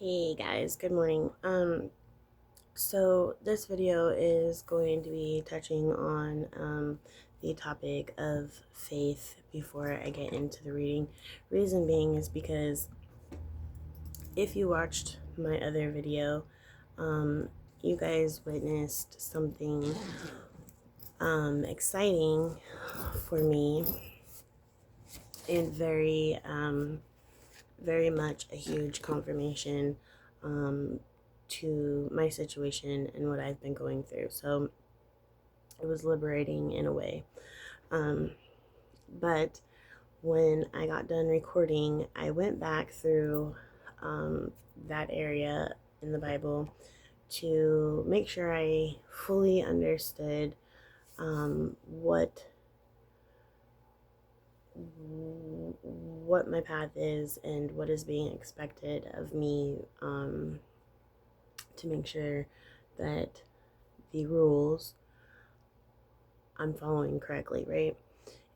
Hey guys, good morning. So this video is going to be touching on the topic of faith before I get into the reading. Reason being is because if you watched my other video, you guys witnessed something exciting for me and very much a huge confirmation to my situation and what I've been going through. So it was liberating in a way. Um, but when I got done recording, I went back through that area in the Bible to make sure I fully understood what my path is and what is being expected of me, to make sure that the rules I'm following correctly, right?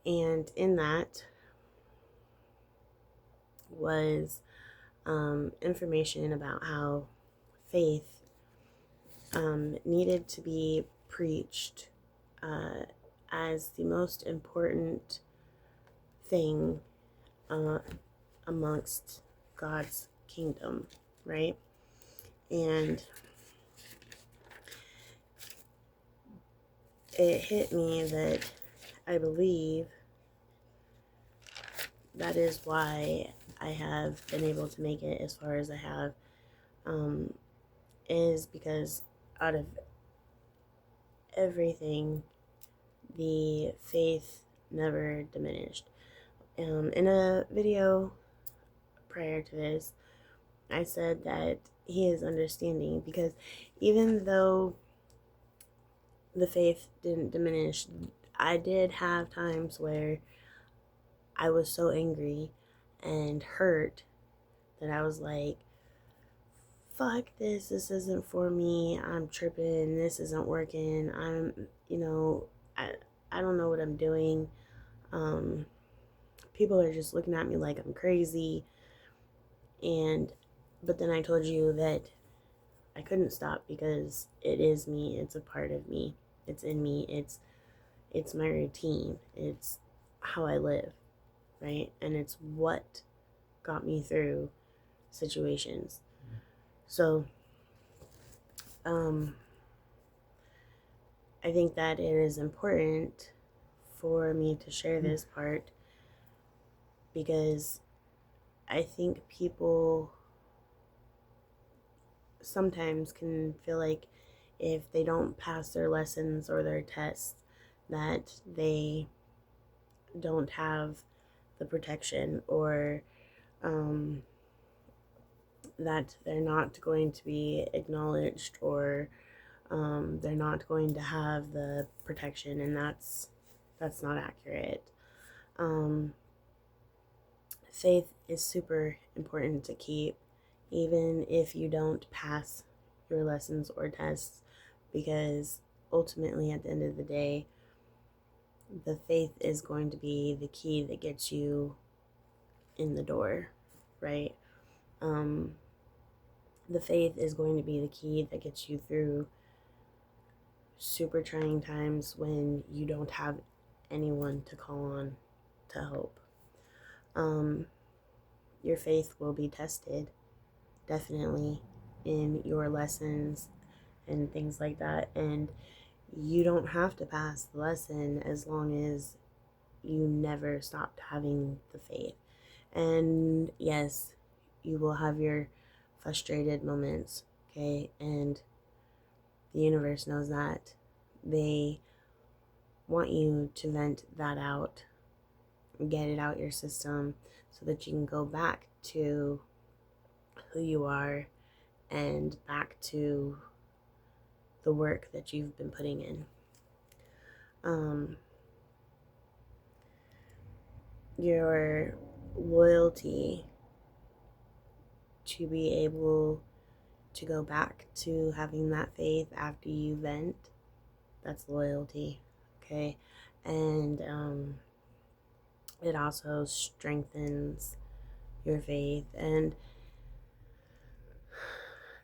And in that was information about how faith needed to be preached as the most important thing uh, amongst God's kingdom, right? And it hit me that I believe that is why I have been able to make it as far as I have, um, is because out of everything, the faith never diminished. In a video prior to this, I said that he is understanding because even though the faith didn't diminish, I did have times where I was so angry and hurt that I was like, fuck this isn't for me, I'm tripping, this isn't working, I, I don't know what I'm doing. Um, People are just looking at me like I'm crazy. And, but then I told you that I couldn't stop because it is me, it's a part of me, it's in me, it's my routine, it's how I live, right? And it's what got me through situations. So, um, I think that it is important for me to share this part because I think people sometimes can feel like if they don't pass their lessons or their tests, that they don't have the protection, or um, that they're not going to be acknowledged, or they're not going to have the protection, and that's not accurate. Um, Faith is super important to keep, even if you don't pass your lessons or tests, because ultimately, at the end of the day, the faith is going to be the key that gets you in the door, right? Um, the faith is going to be the key that gets you through super trying times when you don't have anyone to call on to help. Um, your faith will be tested, definitely, in your lessons and things like that. And you don't have to pass the lesson as long as you never stopped having the faith. And yes, you will have your frustrated moments, okay? And the universe knows that. They want you to vent that out, get it out your system so that you can go back to who you are and back to the work that you've been putting in. Your loyalty to be able to go back to having that faith after you vent, that's loyalty, okay? And it also strengthens your faith. And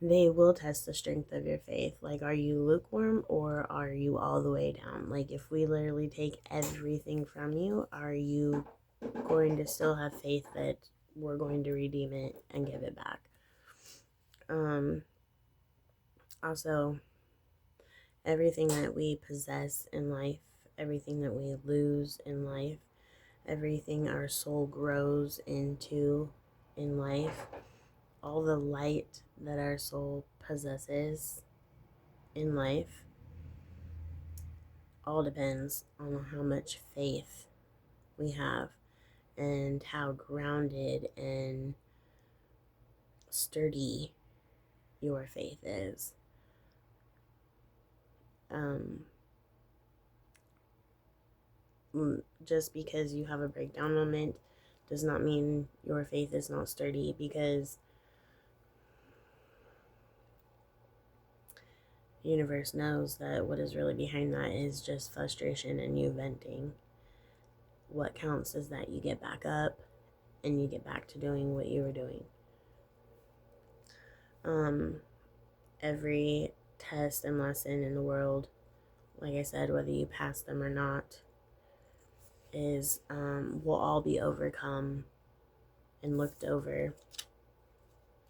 they will test the strength of your faith. Like, are you lukewarm or are you all the way down? Like, if we literally take everything from you, are you going to still have faith that we're going to redeem it and give it back? Also, everything that we possess in life, everything that we lose in life, everything our soul grows into in life, all the light that our soul possesses in life, all depends on how much faith we have and how grounded and sturdy your faith is. Just because you have a breakdown moment does not mean your faith is not sturdy, because the universe knows that what is really behind that is just frustration and you venting. What counts is that you get back up and you get back to doing what you were doing. Every test and lesson in the world, like I said, whether you pass them or not, is will all be overcome and looked over,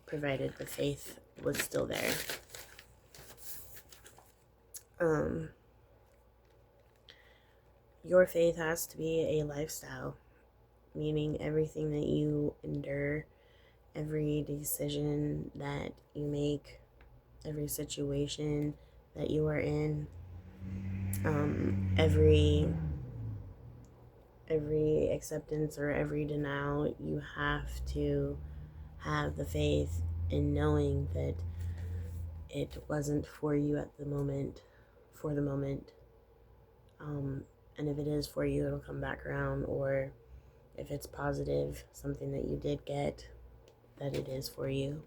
provided the faith was still there. Your faith has to be a lifestyle, meaning everything that you endure, every decision that you make, every situation that you are in, every acceptance or every denial, you have to have the faith in knowing that it wasn't for you at the moment, for the moment. And if it is for you, it'll come back around. Or if it's positive, something that you did get, that it is for you.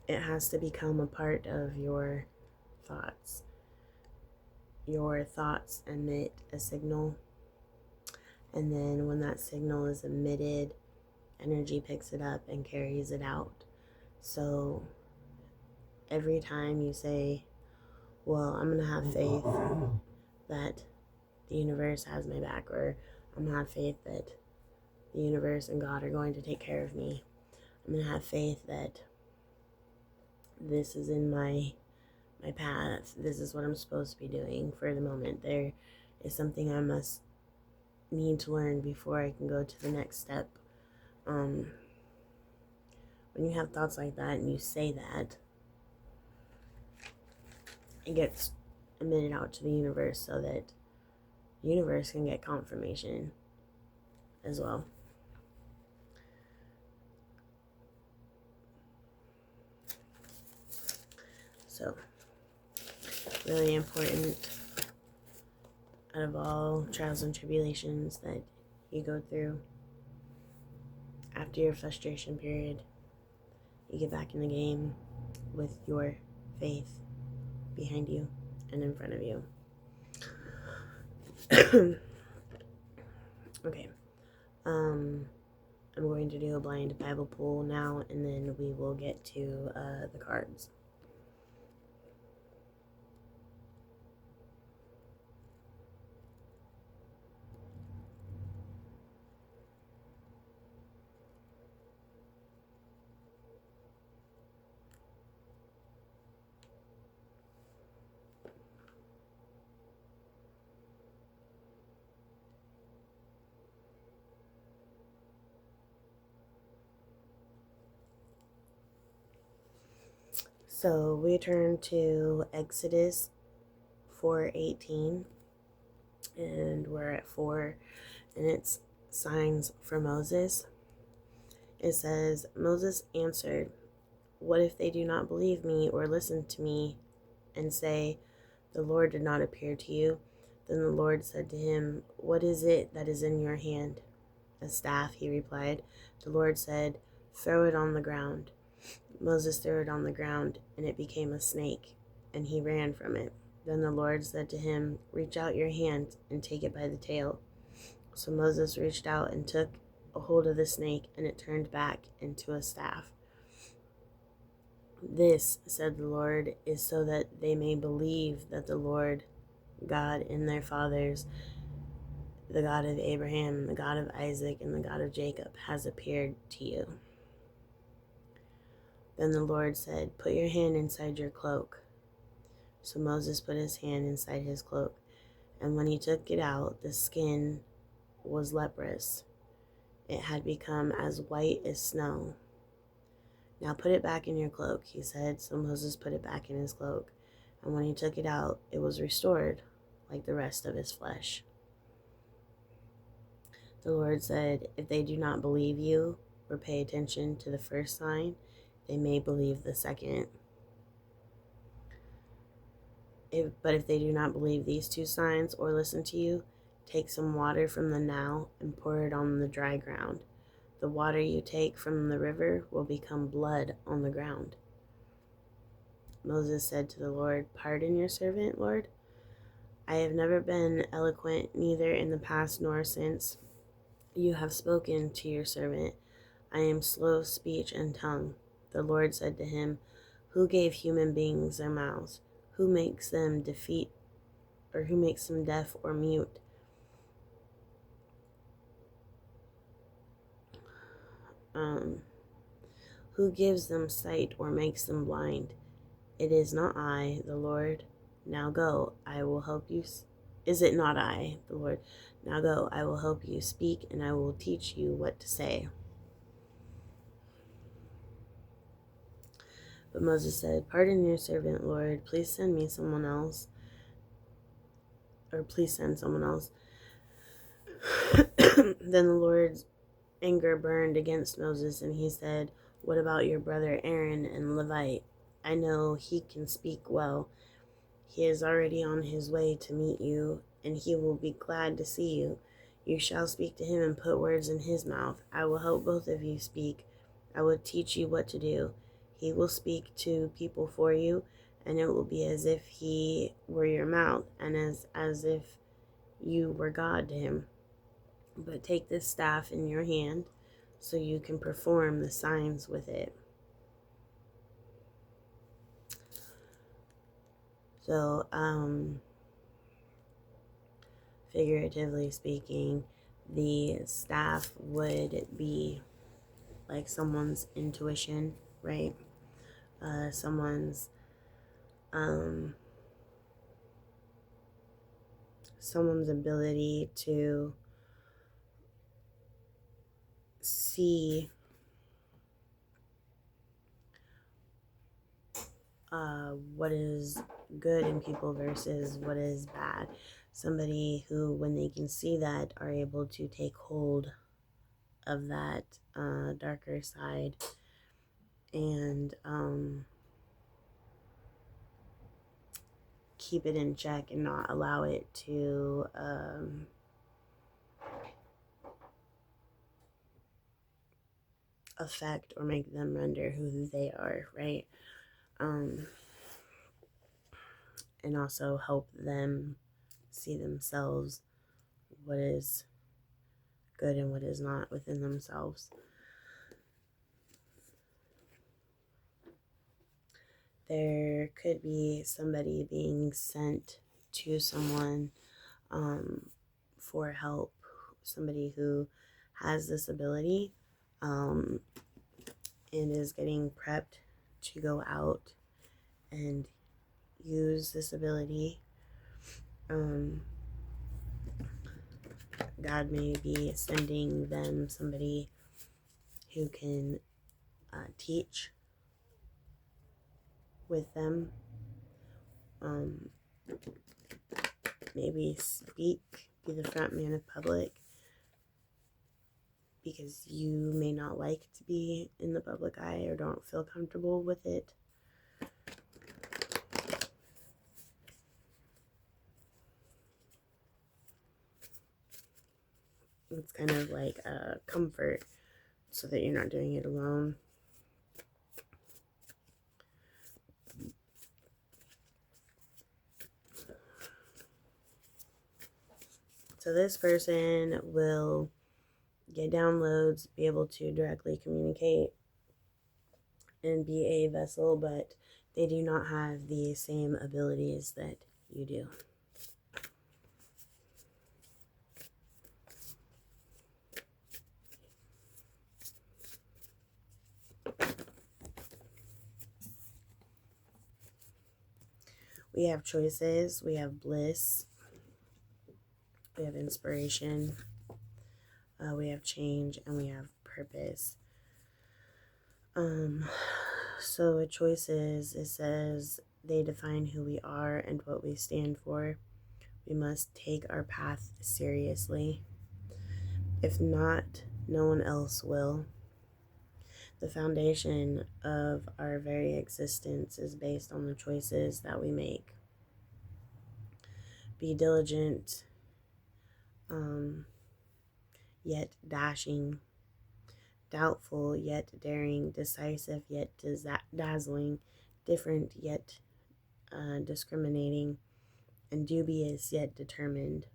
It has to become a part of your thoughts. Your thoughts emit a signal, and then when that signal is emitted, energy picks it up and carries it out. So every time you say, well, I'm going to have faith that the universe has my back, or I'm going to have faith that the universe and God are going to take care of me, I'm going to have faith that this is in my path, this is what I'm supposed to be doing for the moment, there is something I must need to learn before I can go to the next step. When you have thoughts like that and you say that, it gets emitted out to the universe so that the universe can get confirmation as well. So, really important, out of all trials and tribulations that you go through, after your frustration period, you get back in the game with your faith behind you and in front of you. Okay. I'm going to do a blind Bible pull now, and then we will get to the cards. So we turn to Exodus 4:18, and we're at 4, and it's signs for Moses. It says, Moses answered, what if they do not believe me or listen to me and say, the Lord did not appear to you? Then the Lord said to him, what is it that is in your hand? A staff, he replied. The Lord said, throw it on the ground. Moses threw it on the ground, and it became a snake, and he ran from it. Then the Lord said to him, reach out your hand and take it by the tail. So Moses reached out and took a hold of the snake, and it turned back into a staff. This, said the Lord, is so that they may believe that the Lord God in their fathers, the God of Abraham, the God of Isaac, and the God of Jacob, has appeared to you. Then the Lord said, put your hand inside your cloak. So Moses put his hand inside his cloak, and when he took it out, the skin was leprous. It had become as white as snow. Now put it back in your cloak, he said. So Moses put it back in his cloak, and when he took it out, it was restored like the rest of his flesh. The Lord said, if they do not believe you or pay attention to the first sign, they may believe the second. But if they do not believe these two signs or listen to you, take some water from the Nile and pour it on the dry ground. The water you take from the river will become blood on the ground. Moses said to the Lord, pardon your servant, Lord. I have never been eloquent, neither in the past nor since you have spoken to your servant. I am slow of speech and tongue. The Lord said to him, who gave human beings their mouths? Who makes them who makes them deaf or mute? Who gives them sight or makes them blind? It is not I, the Lord. Now go, I will help you. Is it not I, the Lord? Now go, I will help you speak, and I will teach you what to say. But Moses said, pardon your servant, Lord. Please send me someone else. Or please send someone else. Then the Lord's anger burned against Moses, and he said, what about your brother Aaron and Levite? I know he can speak well. He is already on his way to meet you, and he will be glad to see you. You shall speak to him and put words in his mouth. I will help both of you speak. I will teach you what to do. He will speak to people for you, and it will be as if he were your mouth, and as if you were God to him. But take this staff in your hand, so you can perform the signs with it. So, figuratively speaking, the staff would be like someone's intuition, right? Someone's ability to see what is good in people versus what is bad. Somebody who, when they can see that, are able to take hold of that darker side and keep it in check and not allow it to affect or make them render who they are, right? And also help them see themselves, what is good and what is not within themselves. There could be somebody being sent to someone for help, somebody who has this ability and is getting prepped to go out and use this ability. God may be sending them somebody who can teach with them, maybe speak, be the front man of public, because you may not like to be in the public eye or don't feel comfortable with it. It's kind of like a comfort so that you're not doing it alone. So this person will get downloads, be able to directly communicate, and be a vessel, but they do not have the same abilities that you do. We have choices, we have bliss, we have inspiration, we have change, and we have purpose. So with choices, it says they define who we are and what we stand for. We must take our path seriously. If not, no one else will. The foundation of our very existence is based on the choices that we make. Be diligent, yet dashing, doubtful yet daring, decisive yet dazzling, different yet discriminating, and dubious yet determined.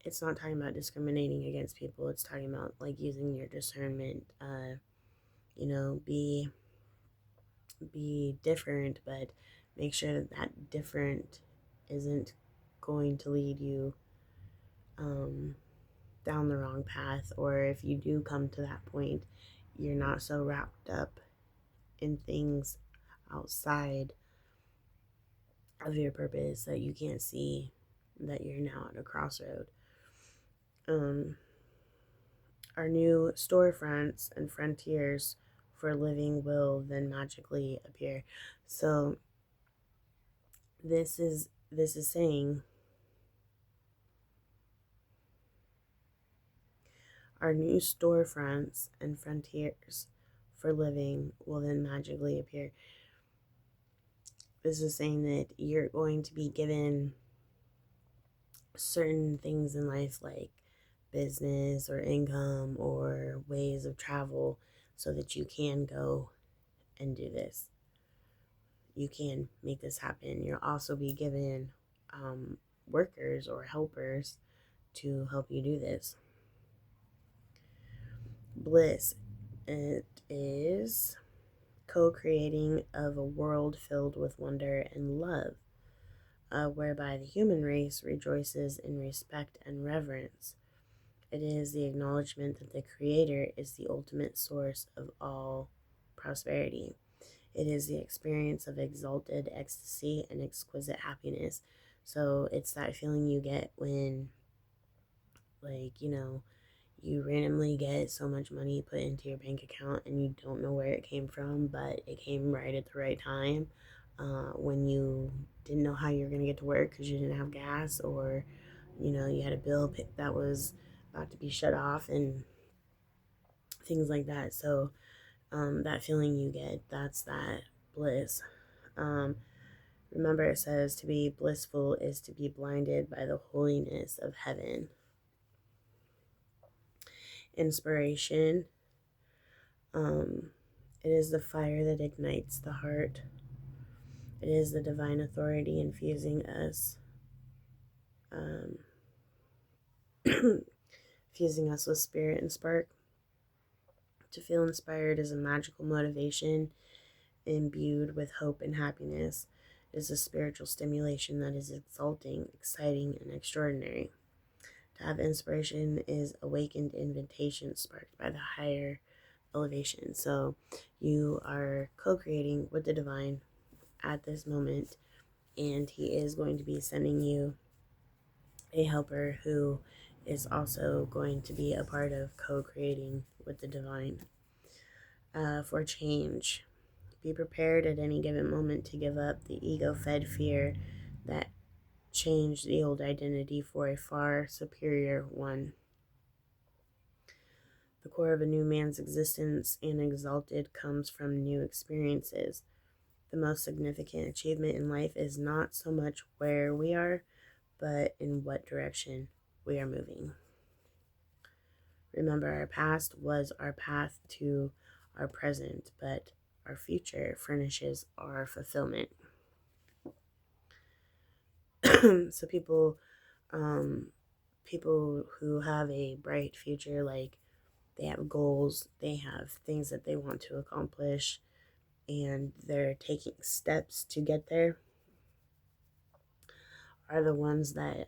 It's not talking about discriminating against people. It's talking about like using your discernment. Be different, but make sure that that different isn't going to lead you down the wrong path. Or if you do come to that point, you're not so wrapped up in things outside of your purpose that you can't see that you're now at a crossroad. Our new storefronts and frontiers for living will then magically appear. So this is saying our new storefronts and frontiers for living will then magically appear. This is saying that you're going to be given certain things in life like business or income or ways of travel so that you can go and do this. You can make this happen. You'll also be given workers or helpers to help you do this. Bliss, it is co-creating of a world filled with wonder and love, whereby the human race rejoices in respect and reverence. It is the acknowledgement that the Creator is the ultimate source of all prosperity. It is the experience of exalted ecstasy and exquisite happiness. So it's that feeling you get when, like, you randomly get so much money put into your bank account and you don't know where it came from, but it came right at the right time when you didn't know how you were going to get to work because you didn't have gas, or you had a bill that was about to be shut off and things like that. So that feeling you get, that's that bliss. Remember, it says to be blissful is to be blinded by the holiness of heaven. Inspiration. It is the fire that ignites the heart. It is the divine authority infusing us, fusing us with spirit and spark. To feel inspired is a magical motivation imbued with hope and happiness. It is a spiritual stimulation that is exalting, exciting, and extraordinary. To have inspiration is awakened invitation sparked by the higher elevation. So you are co-creating with the divine at this moment, and he is going to be sending you a helper who is also going to be a part of co-creating with the divine. For change, be prepared at any given moment to give up the ego-fed fear that changed the old identity for a far superior one. The core of a new man's existence and exalted comes from new experiences. The most significant achievement in life is not so much where we are, but in what direction we are moving. Remember, our past was our path to our present, but our future furnishes our fulfillment. So people people who have a bright future, like they have goals, they have things that they want to accomplish, and they're taking steps to get there, are the ones that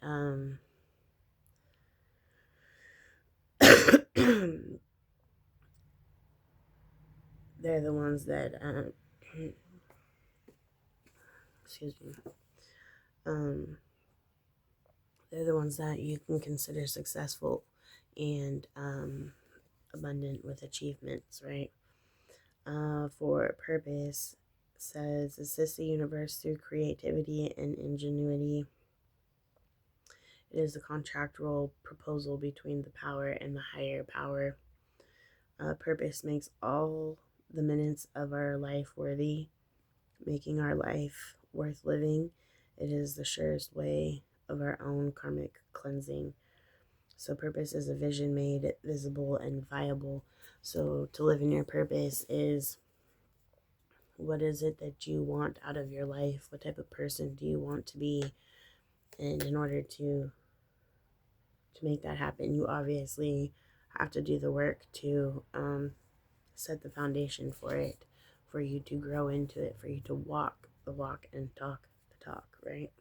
they're the ones that excuse me, um, they're the ones that you can consider successful and abundant with achievements, right? For purpose, says assist the universe through creativity and ingenuity. It is a contractual proposal between the power and the higher power. Purpose makes all the minutes of our life worthy, making our life worth living. It is the surest way of our own karmic cleansing. So purpose is a vision made visible and viable. So to live in your purpose is, what is it that you want out of your life? What type of person do you want to be? And in order to make that happen, you obviously have to do the work to set the foundation for it, for you to grow into it, for you to walk the walk and talk the talk, right?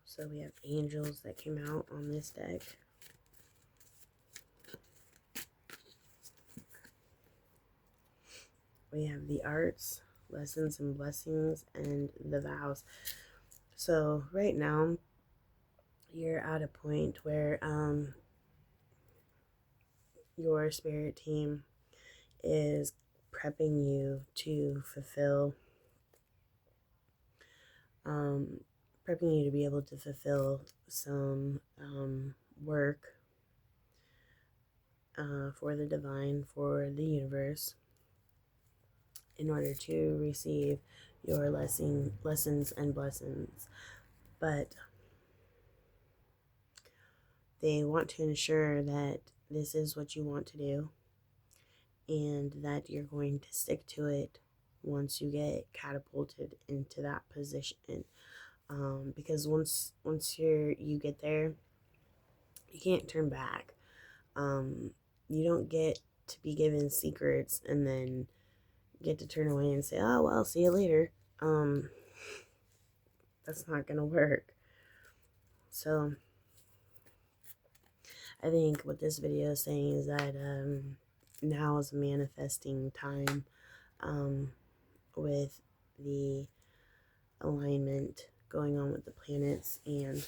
So we have angels that came out on this deck. We have the arts, lessons and blessings, and the vows. So right now, you're at a point where your spirit team is prepping you to fulfill, prepping you to be able to fulfill some work for the divine, for the universe, in order to receive your lessons and blessings. But they want to ensure that this is what you want to do and that you're going to stick to it once you get catapulted into that position. Because once you get there, you can't turn back. You don't get to be given secrets and then get to turn away and say, "Oh well, see you later." That's not gonna work. So I think what this video is saying is that now is a manifesting time, with the alignment going on with the planets and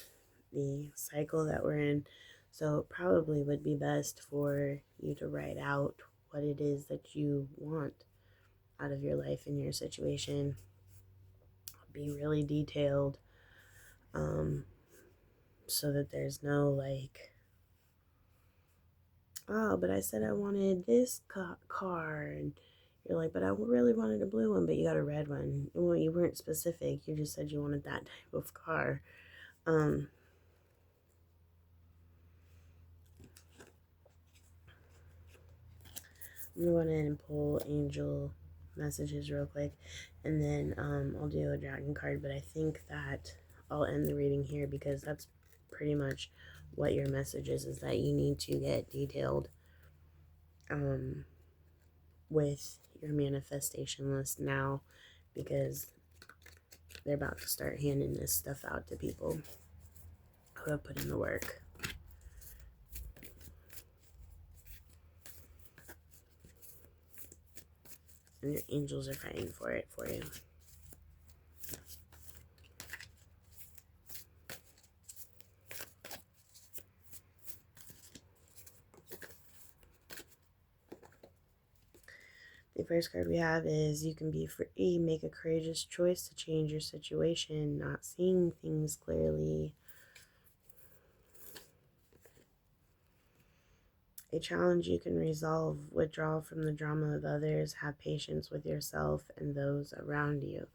the cycle that we're in. So it probably would be best for you to write out what it is that you want out of your life and your situation. Be really detailed, so that there's no like, oh, but I said I wanted this car, and you're like, but I really wanted a blue one, but you got a red one. Well, you weren't specific. You just said you wanted that type of car. I'm gonna go ahead and pull angel messages real quick, and then I'll do a dragon card. But I think that I'll end the reading here because that's pretty much what your message is that you need to get detailed with your manifestation list now, because they're about to start handing this stuff out to people who have put in the work. And your angels are fighting for it for you. The first card we have is you can be free, make a courageous choice to change your situation, not seeing things clearly. A challenge you can resolve, withdraw from the drama of others, have patience with yourself and those around you.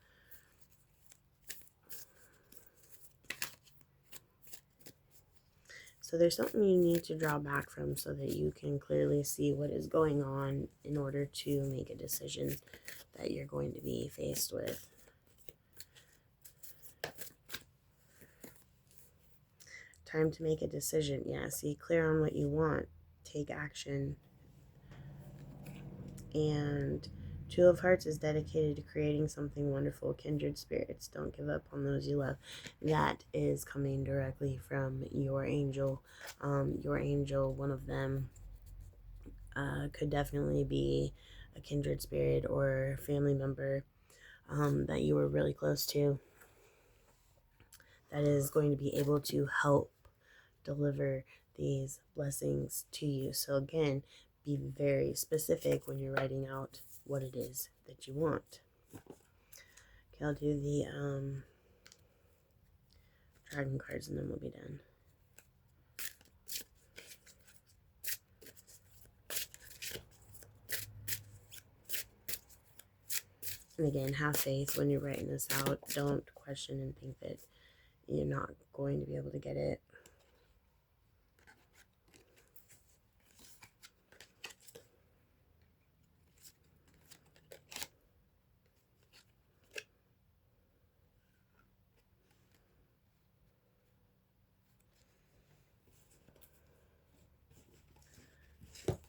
So there's something you need to draw back from so that you can clearly see what is going on in order to make a decision that you're going to be faced with. Time to make a decision. Yeah, see clear on what you want. Take action. And Two of Hearts is dedicated to creating something wonderful. Kindred spirits, don't give up on those you love. That is coming directly from your angel. Your angel, one of them, could definitely be a kindred spirit or family member that you were really close to, that is going to be able to help deliver these blessings to you. So again, be very specific when you're writing out what it is that you want. Okay, I'll do the dragon cards and then we'll be done. And again, have faith when you're writing this out. Don't question and think that you're not going to be able to get it.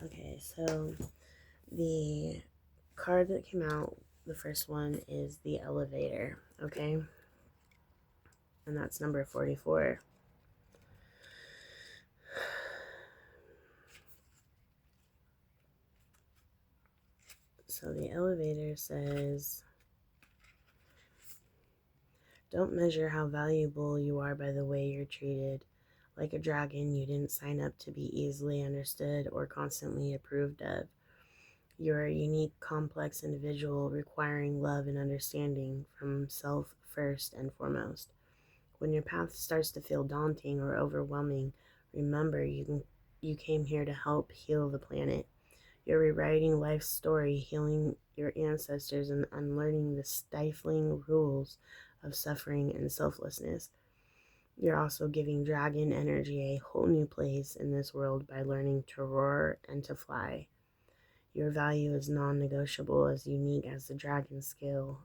Okay, so the card that came out, the first one, is the Elevator, okay? And that's number 44. So the Elevator says, don't measure how valuable you are by the way you're treated. Like a dragon, you didn't sign up to be easily understood or constantly approved of. You're a unique, complex individual requiring love and understanding from self first and foremost. When your path starts to feel daunting or overwhelming, remember you came here to help heal the planet. You're rewriting life's story, healing your ancestors, and unlearning the stifling rules of suffering and selflessness. You're also giving dragon energy a whole new place in this world by learning to roar and to fly. Your value is non-negotiable, as unique as the dragon scale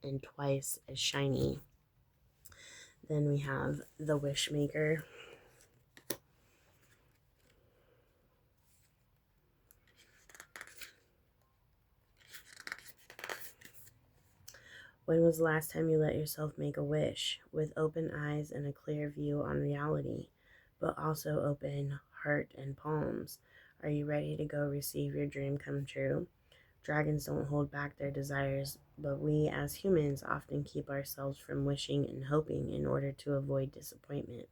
and twice as shiny. Then we have the Wishmaker. When was the last time you let yourself make a wish? With open eyes and a clear view on reality, but also open heart and palms. Are you ready to go receive your dream come true? Dragons don't hold back their desires, but we as humans often keep ourselves from wishing and hoping in order to avoid disappointment.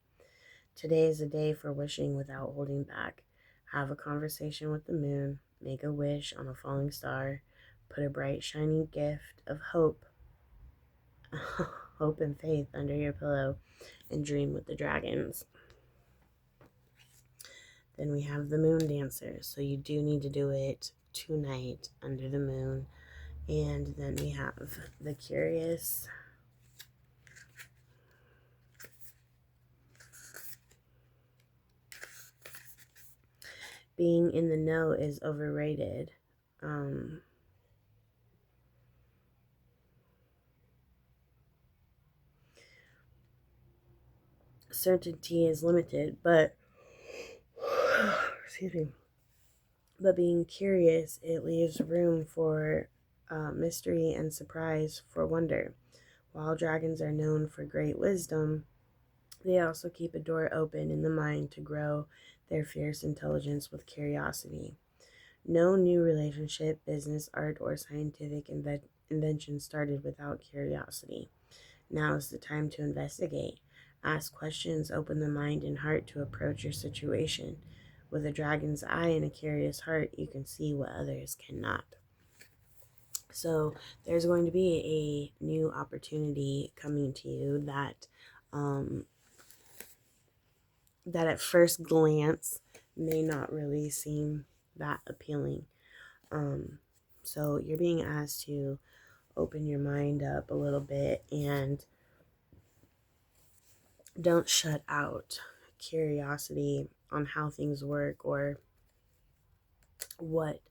Today is a day for wishing without holding back. Have a conversation with the moon, make a wish on a falling star, put a bright, shining gift of hope hope and faith under your pillow, and dream with the dragons. Then we have the moon dancer. So you do need to do it tonight under the moon. And then we have the curious. Being in the know is overrated. Certainty is limited, but excuse me. But being curious, it leaves room for mystery and surprise, for wonder. While dragons are known for great wisdom, they also keep a door open in the mind to grow their fierce intelligence with curiosity. No new relationship, business, art, or scientific invention started without curiosity. Now is the time to investigate. Ask questions, open the mind and heart to approach your situation. With a dragon's eye and a curious heart, you can see what others cannot. So there's going to be a new opportunity coming to you um, that at first glance may not really seem that appealing. Um, so you're being asked to open your mind up a little bit and don't shut out curiosity on how things work or what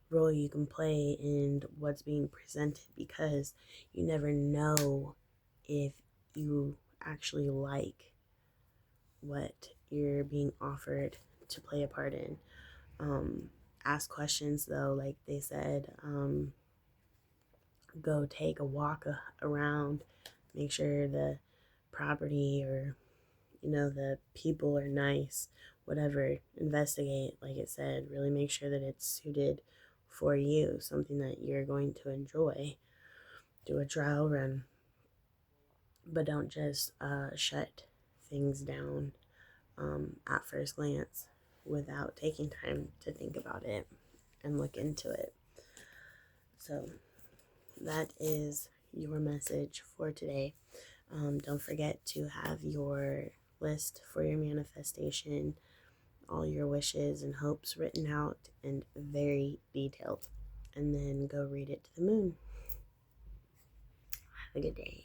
role you can play in what's being presented, because you never know if you actually like what you're being offered to play a part in. Um, Ask questions though, like they said, go take a walk around, make sure the property or the people are nice, whatever. Investigate, like it said, really make sure that it's suited for you, something that you're going to enjoy. Do a trial run, but don't just shut things down at first glance without taking time to think about it and look into it. So that is your message for today. Don't forget to have your list for your manifestation, all your wishes and hopes written out and very detailed, and then go read it to the moon. Have a good day.